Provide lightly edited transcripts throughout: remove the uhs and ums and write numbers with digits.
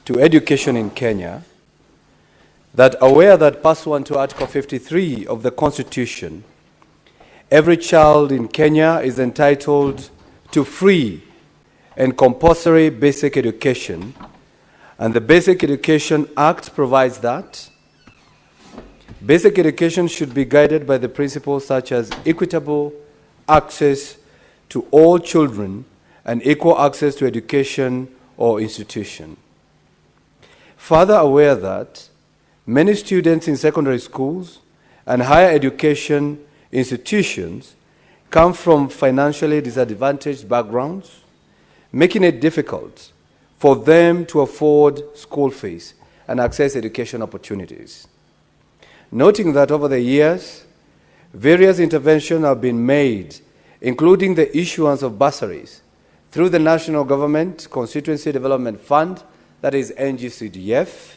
to education in Kenya, that aware that pursuant to Article 53 of the Constitution, every child in Kenya is entitled to free and compulsory basic education, and the Basic Education Act provides that basic education should be guided by the principles such as equitable access to all children and equal access to education or institution. Further aware that many students in secondary schools and higher education institutions come from financially disadvantaged backgrounds, making it difficult for them to afford school fees and access education opportunities. Noting that over the years, various interventions have been made, including the issuance of bursaries through the National Government Constituency Development Fund, that is NGCDF,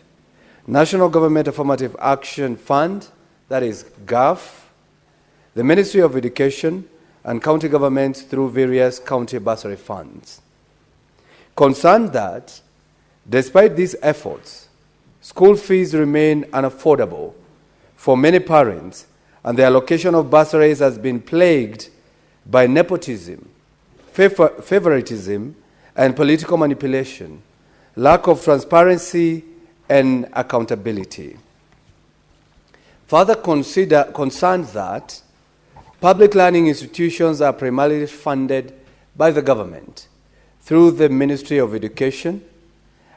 National Government Affirmative Action Fund, that is GAF, the Ministry of Education, and county governments through various county bursary funds. Concerned that, despite these efforts, school fees remain unaffordable for many parents, and the allocation of bursaries has been plagued by nepotism, favoritism, and political manipulation, lack of transparency and accountability. Further concerned that public learning institutions are primarily funded by the government through the Ministry of Education,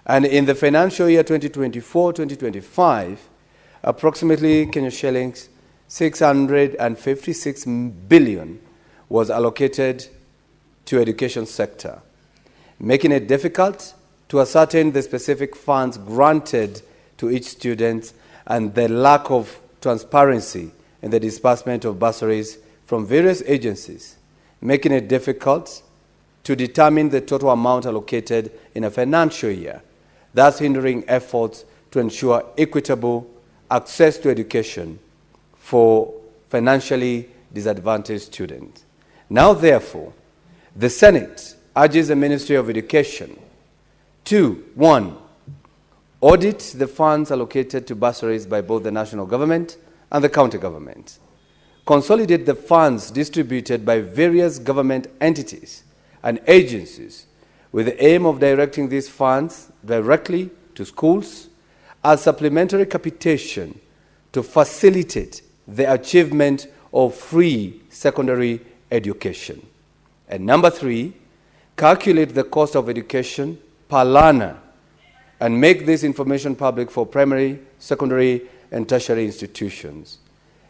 and in the financial year 2024-2025, approximately Kenya shillings 656 billion was allocated to education sector, making it difficult to ascertain the specific funds granted to each student and the lack of transparency in the disbursement of bursaries from various agencies, making it difficult to determine the total amount allocated in a financial year, thus hindering efforts to ensure equitable access to education for financially disadvantaged students. Now, therefore, the Senate urges the Ministry of Education to, 1, audit the funds allocated to bursaries by both the national government and the county government, consolidate the funds distributed by various government entities and agencies with the aim of directing these funds directly to schools as supplementary capitation to facilitate the achievement of free secondary education. And number 3, calculate the cost of education per learner and make this information public for primary, secondary, and tertiary institutions,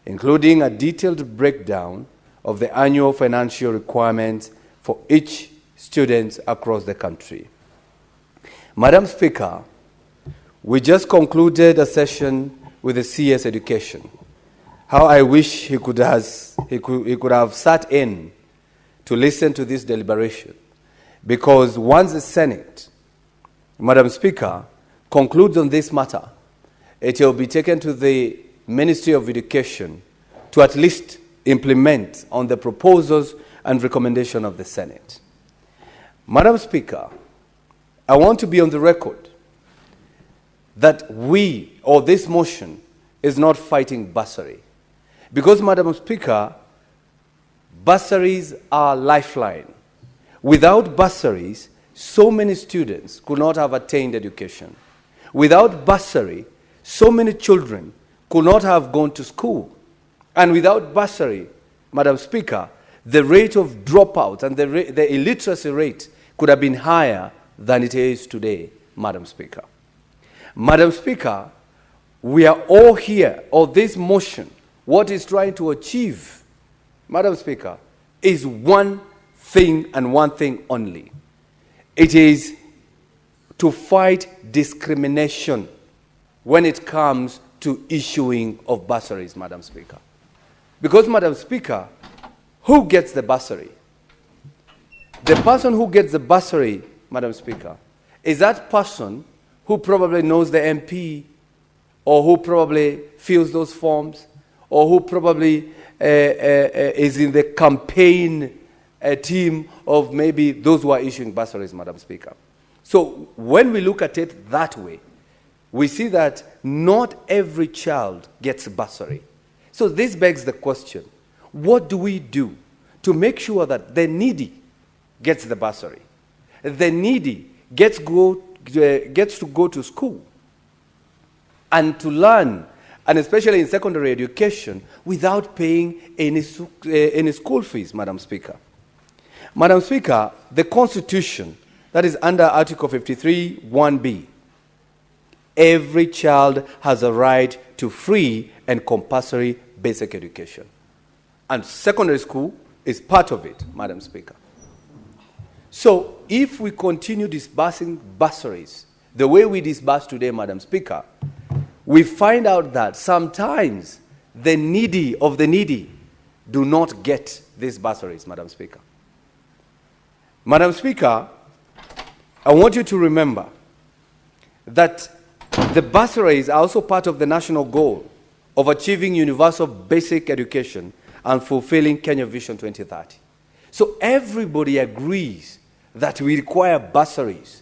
including a detailed breakdown of the annual financial requirements for each student across the country. Madam Speaker, we just concluded a session with the CS Education. How I wish he could have sat in to listen to this deliberation, because once the Senate, Madam Speaker, concludes on this matter, it will be taken to the Ministry of Education to at least implement on the proposals and recommendation of the Senate. Madam Speaker, I want to be on the record that we, or this motion, is not fighting bursary. Because, Madam Speaker, bursaries are lifeline. Without bursaries, so many students could not have attained education. Without bursary, so many children could not have gone to school. And without bursary, Madam Speaker, the rate of dropout and the illiteracy rate could have been higher than it is today, Madam Speaker. Madam Speaker, we are all here, or this motion, what it's trying to achieve, Madam Speaker, is one thing and one thing only. It is to fight discrimination when it comes to issuing of bursaries, Madam Speaker. Because, Madam Speaker, who gets the bursary? The person who gets the bursary, Madam Speaker, is that person who probably knows the MP, or who probably fills those forms, or who probably is in the campaign team of maybe those who are issuing bursaries, Madam Speaker. So when we look at it that way, we see that not every child gets bursary. So this begs the question, what do we do to make sure that the needy gets the bursary? The needy gets to go to school and to learn, and especially in secondary education, without paying any school fees, Madam Speaker. Madam Speaker, the Constitution, that is under Article 53, 1B, every child has a right to free and compulsory basic education. And secondary school is part of it, Madam Speaker. So if we continue disbursing bursaries the way we disburse today, Madam Speaker, we find out that sometimes the needy of the needy do not get these bursaries, Madam Speaker. Madam Speaker, I want you to remember that the bursaries are also part of the national goal of achieving universal basic education and fulfilling Kenya Vision 2030. So everybody agrees that we require bursaries.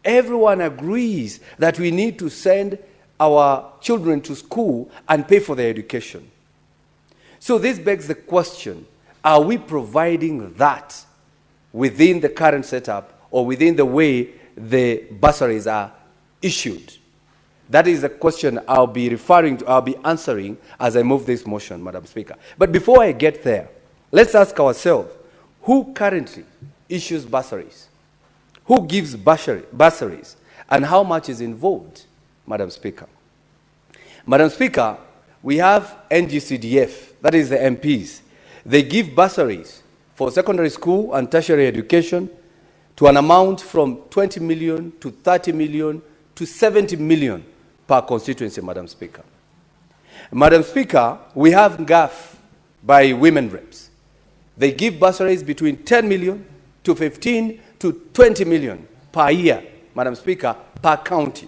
Everyone agrees that we need to send our children to school and pay for their education. So this begs the question, are we providing that within the current setup or within the way the bursaries are issued? That is the question I'll be answering as I move this motion, Madam Speaker. But before I get there, let's ask ourselves, who currently issues bursaries? Who gives bursaries? And how much is involved, Madam Speaker? Madam Speaker, we have NGCDF, that is the MPs. They give bursaries for secondary school and tertiary education to an amount from 20 million to 30 million to 70 million per constituency, Madam Speaker. Madam Speaker, we have GAF by women reps. They give bursaries between 10 million to 15 to 20 million per year, Madam Speaker, per county.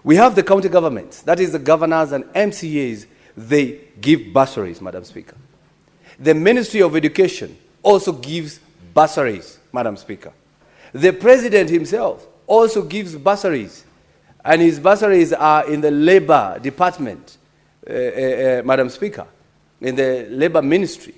We have the county governments, that is the governors and MCAs, they give bursaries, Madam Speaker. The Ministry of Education also gives bursaries, Madam Speaker. The President himself also gives bursaries, and his bursaries are in the Labor Department, Madam Speaker, in the Labor Ministry.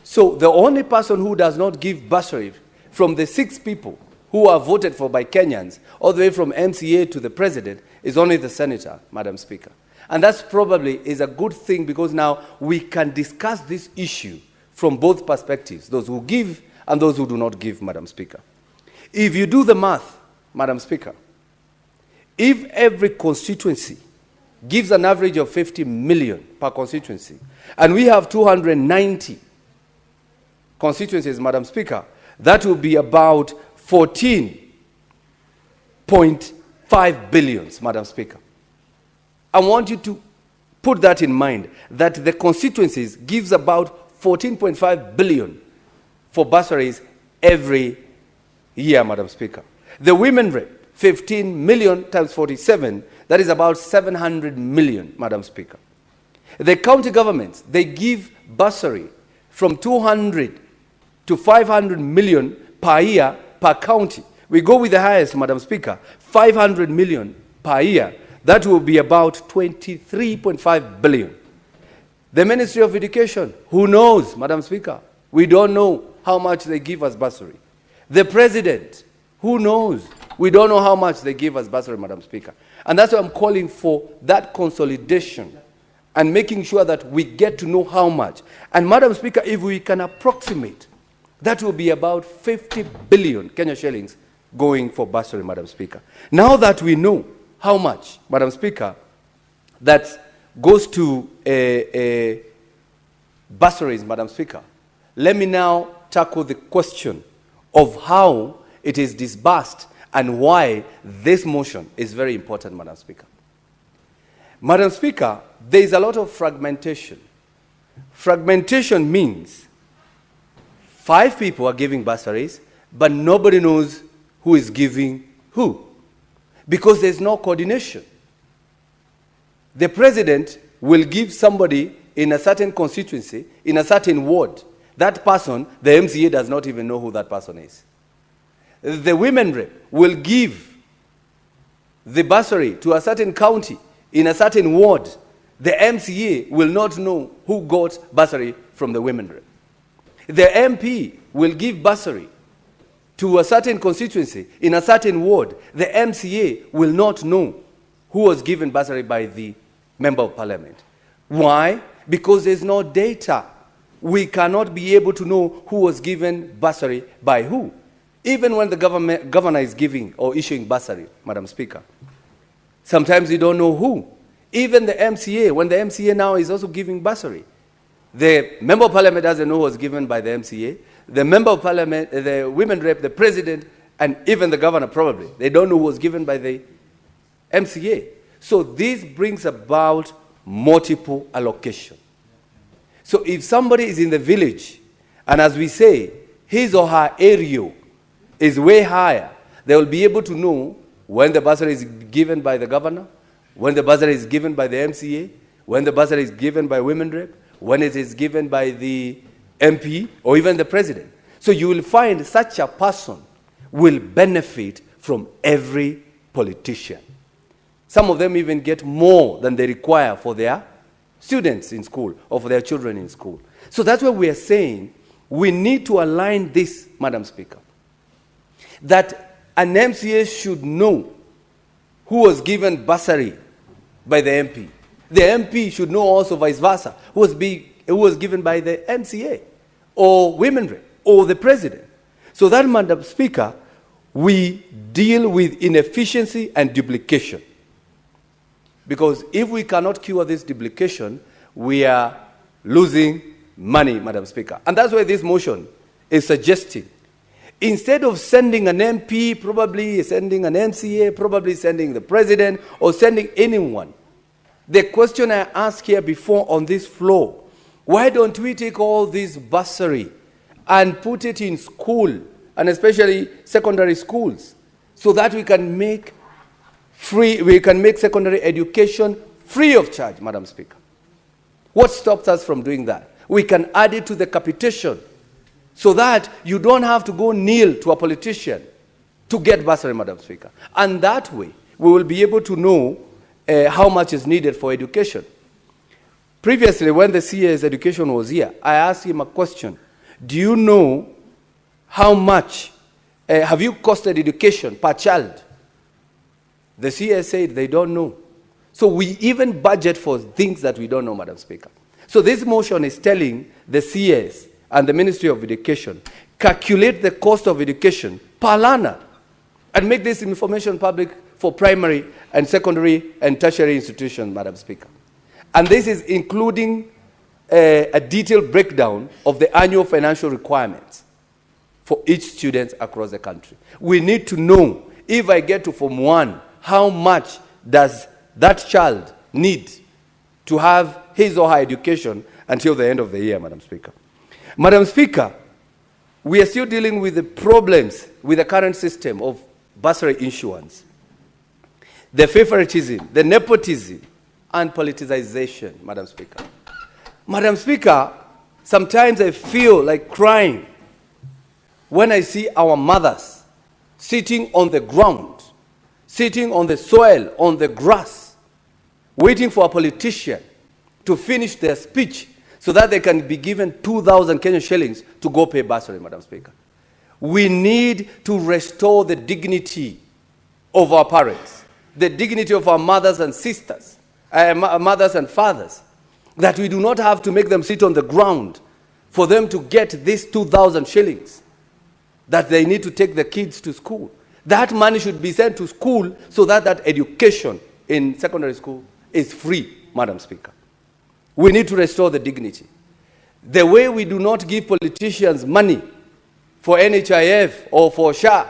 So the only person who does not give bursary from the 6 people who are voted for by Kenyans, all the way from MCA to the President, is only the Senator, Madam Speaker. And that's probably is a good thing, because now we can discuss this issue from both perspectives, those who give and those who do not give, Madam Speaker. If you do the math, Madam Speaker, if every constituency gives an average of 50 million per constituency, and we have 290 constituencies, Madam Speaker, that will be about 14.5 billion, Madam Speaker. I want you to put that in mind, that the constituencies gives about 14.5 billion for bursaries every year, Madam Speaker. The women rep, 15 million times 47, that is about 700 million, Madam Speaker. The county governments, they give bursary from 200 to 500 million per year per county. We go with the highest, Madam Speaker, 500 million per year. That will be about 23.5 billion. The Ministry of Education, who knows, Madam Speaker? We don't know how much they give us bursary. The President, who knows? We don't know how much they give us bursary, Madam Speaker. And that's why I'm calling for that consolidation and making sure that we get to know how much. And Madam Speaker, if we can approximate, that will be about 50 billion Kenya shillings going for bursary, Madam Speaker. Now that we know how much, Madam Speaker, that goes to bursaries, Madam Speaker, let me now tackle the question of how it is disbursed and why this motion is very important, Madam Speaker. Madam Speaker, there is a lot of fragmentation. Fragmentation means 5 people are giving bursaries, but nobody knows who is giving who, because there's no coordination. The President will give somebody in a certain constituency, in a certain ward. That person, the MCA does not even know who that person is. the women rep will give the bursary to a certain county in a certain ward, the MCA will not know who got bursary from the women rep. The MP will give bursary to a certain constituency in a certain ward. The MCA will not know who was given bursary by the member of parliament. Why? Because there's no data. We cannot be able to know who was given bursary by who. Even when the governor is giving or issuing bursary, Madam Speaker, sometimes you don't know who. Even the MCA, when the MCA now is also giving bursary, the member of parliament doesn't know who was given by the MCA. The member of parliament, the women rep, the president, and even the governor probably, they don't know who was given by the MCA. So this brings about multiple allocation. So if somebody is in the village, and as we say, his or her area is way higher, they will be able to know when the bursary is given by the governor, when the bursary is given by the MCA, when the bursary is given by women rep, when it is given by the MP, or even the president. So you will find such a person will benefit from every politician. Some of them even get more than they require for their students in school or for their children in school. So that's why we are saying we need to align this, Madam Speaker, that an MCA should know who was given bursary by the MP. The MP should know also vice versa, who was given by the MCA or women rep or the president. So that, Madam Speaker, we deal with inefficiency and duplication. Because if we cannot cure this duplication, we are losing money, Madam Speaker. And that's why this motion is suggesting, instead of sending an MP, probably sending an MCA, probably sending the president, or sending anyone, the question I asked here before on this floor, why don't we take all this bursary and put it in school, and especially secondary schools, so that we can make secondary education free of charge, Madam Speaker? What stops us from doing that? We can add it to the capitation so that you don't have to go kneel to a politician to get bursary, Madam Speaker. And that way, we will be able to know how much is needed for education. Previously, when the CA's education was here, I asked him a question. Do you know how much have you costed education per child? The CA said they don't know. So we even budget for things that we don't know, Madam Speaker. So this motion is telling the CAs and the Ministry of Education, calculate the cost of education per learner and make this information public for primary and secondary and tertiary institutions, Madam Speaker. And this is including a detailed breakdown of the annual financial requirements for each student across the country. We need to know, if I get to Form 1, how much does that child need to have his or her education until the end of the year, Madam Speaker. Madam Speaker, we are still dealing with the problems with the current system of bursary issuance, the favoritism, the nepotism, and politicization, Madam Speaker. Madam Speaker, sometimes I feel like crying when I see our mothers sitting on the ground, sitting on the soil, on the grass, waiting for a politician to finish their speech so that they can be given 2,000 Kenyan shillings to go pay bursary, Madam Speaker. We need to restore the dignity of our parents, the dignity of our mothers and sisters, mothers and fathers, that we do not have to make them sit on the ground for them to get this 2,000 shillings that they need to take the kids to school. That money should be sent to school so that that education in secondary school is free, Madam Speaker. We need to restore the dignity. The way we do not give politicians money for NHIF or for SHA,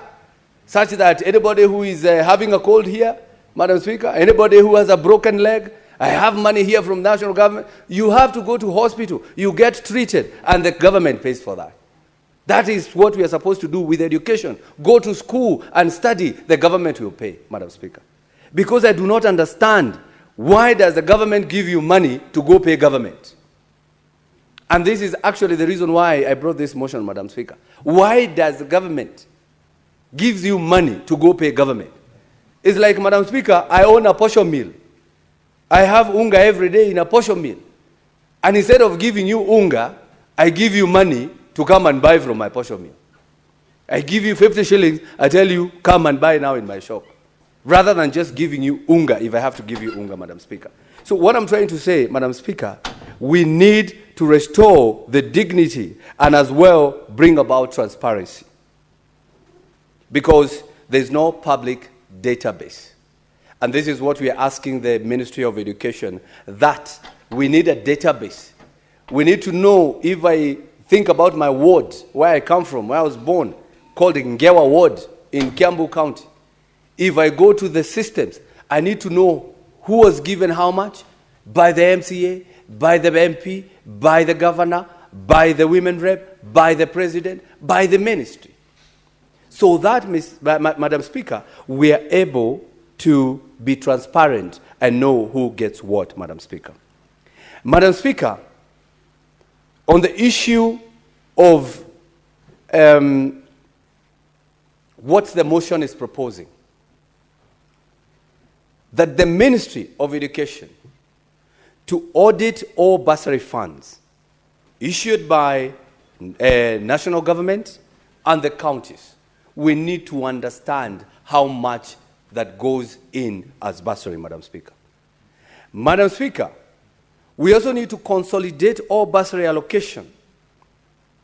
such that anybody who is having a cold here, Madam Speaker, anybody who has a broken leg, I have money here from national government, you have to go to hospital, you get treated, and the government pays for that. That is what we are supposed to do with education. Go to school and study, the government will pay, Madam Speaker. Because I do not understand, why does the government give you money to go pay government? And this is actually the reason why I brought this motion, Madam Speaker. Why does the government gives you money to go pay government. It's like, Madam Speaker, I own a posho mill. I have unga every day in a posho mill. And instead of giving you unga, I give you money to come and buy from my posho mill. I give you 50 shillings, I tell you, come and buy now in my shop. Rather than just giving you unga, if I have to give you unga, Madam Speaker. So what I'm trying to say, Madam Speaker, we need to restore the dignity and as well bring about transparency. Because there's no public database. And this is what we are asking the Ministry of Education, that we need a database. We need to know, if I think about my ward, where I come from, where I was born, called Ngewa Ward in Kiambu County. If I go to the systems, I need to know who was given how much by the MCA, by the MP, by the governor, by the women rep, by the president, by the ministry. So that, Madam Speaker, we are able to be transparent and know who gets what, Madam Speaker. Madam Speaker, on the issue of what the motion is proposing, that the Ministry of Education to audit all bursary funds issued by national government and the counties, we need to understand how much that goes in as bursary, Madam Speaker. Madam Speaker, we also need to consolidate all bursary allocation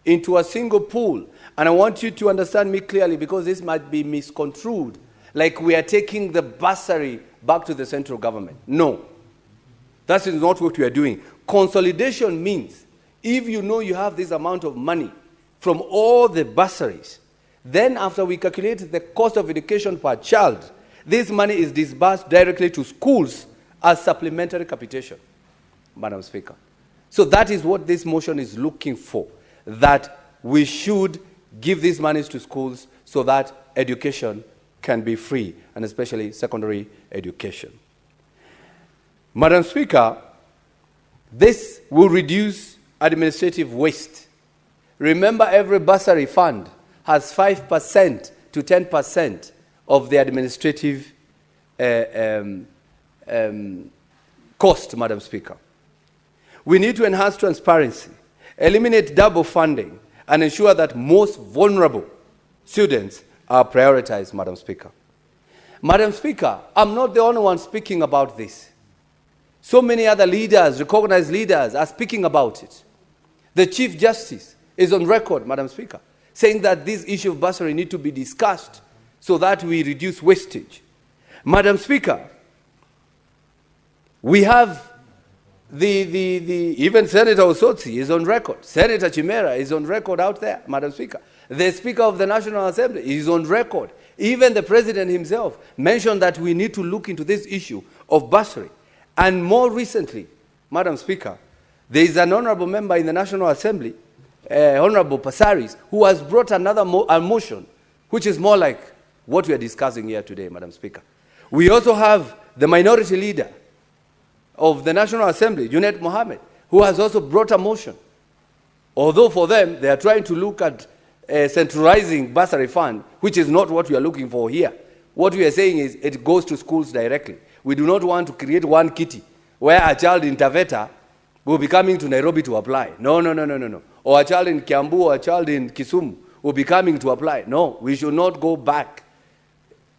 into a single pool. And I want you to understand me clearly, because this might be misconstrued, like we are taking the bursary back to the central government. No, that is not what we are doing. Consolidation means, if you know you have this amount of money from all the bursaries, then after we calculate the cost of education per child, this money is disbursed directly to schools as supplementary capitation, Madam Speaker. So that is what this motion is looking for, that we should give these monies to schools so that education can be free, and especially secondary education. Madam Speaker, this will reduce administrative waste. Remember, every bursary fund has 5% to 10% of the administrative cost, Madam Speaker. We need to enhance transparency, eliminate double funding, and ensure that most vulnerable students are prioritized, Madam Speaker. Madam Speaker, I'm not the only one speaking about this. So many other leaders, recognized leaders, are speaking about it. The Chief Justice is on record, Madam Speaker, saying that this issue of bursary need to be discussed so that we reduce wastage. Madam Speaker, we have even Senator Osotsi is on record. Senator Chimera is on record out there, Madam Speaker. The Speaker of the National Assembly is on record. Even the President himself mentioned that we need to look into this issue of bursary. And more recently, Madam Speaker, there is an honorable member in the National Assembly, Honorable Bursaries, who has brought another motion, which is more like what we are discussing here today, Madam Speaker. We also have the minority leader of the National Assembly, Junet Mohammed, who has also brought a motion. Although for them, they are trying to look at centralizing bursary fund, which is not what we are looking for here. What we are saying is it goes to schools directly. We do not want to create one kitty where a child in Taveta will be coming to Nairobi to apply. No. Or a child in Kiambu or a child in Kisumu will be coming to apply. No, we should not go back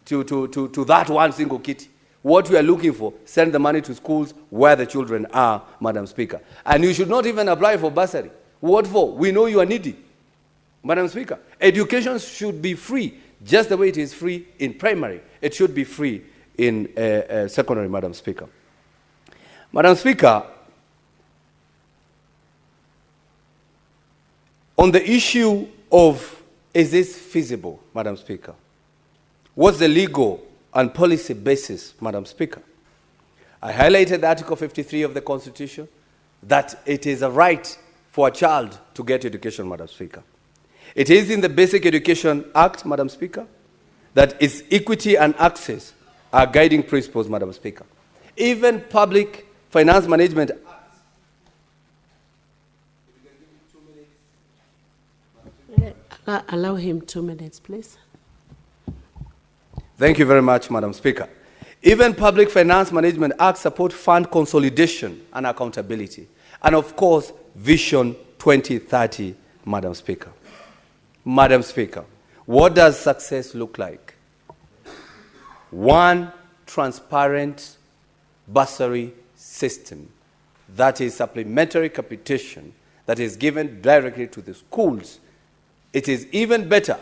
to that one single kitty. What we are looking for, send the money to schools where the children are, Madam Speaker. And you should not even apply for bursary. What for? We know you are needy, Madam Speaker. Education should be free, just the way it is free in primary. It should be free in secondary, Madam Speaker. Madam Speaker, on the issue of, is this feasible, Madam Speaker? What's the legal and policy basis, Madam Speaker? I highlighted Article 53 of the Constitution, that it is a right for a child to get education, Madam Speaker. It is in the Basic Education Act, Madam Speaker, that its equity and access are guiding principles, Madam Speaker. Even Public Finance Management Act. Allow him 2 minutes, please. Thank you very much, Madam Speaker. Even Public Finance Management Act support fund consolidation and accountability. And of course, Vision 2030, Madam Speaker. Madam Speaker, what does success look like? One, transparent bursary system that is supplementary capitation that is given directly to the schools. It is even better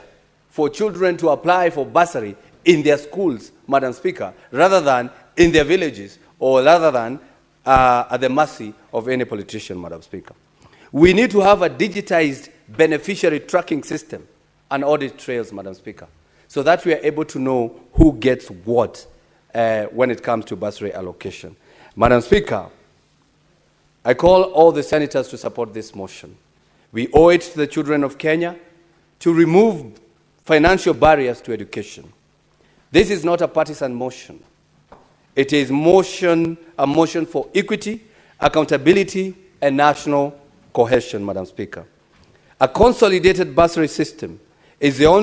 for children to apply for bursary in their schools, Madam Speaker, rather than in their villages or rather than at the mercy of any politician, Madam Speaker. We need to have a digitized beneficiary tracking system and audit trails, Madam Speaker, so that we are able to know who gets what when it comes to bursary allocation. Madam Speaker, I call all the senators to support this motion. We owe it to the children of Kenya to remove financial barriers to education. This is not a partisan motion. It is a motion for equity, accountability, and national cohesion, Madam Speaker. A consolidated bursary system is the only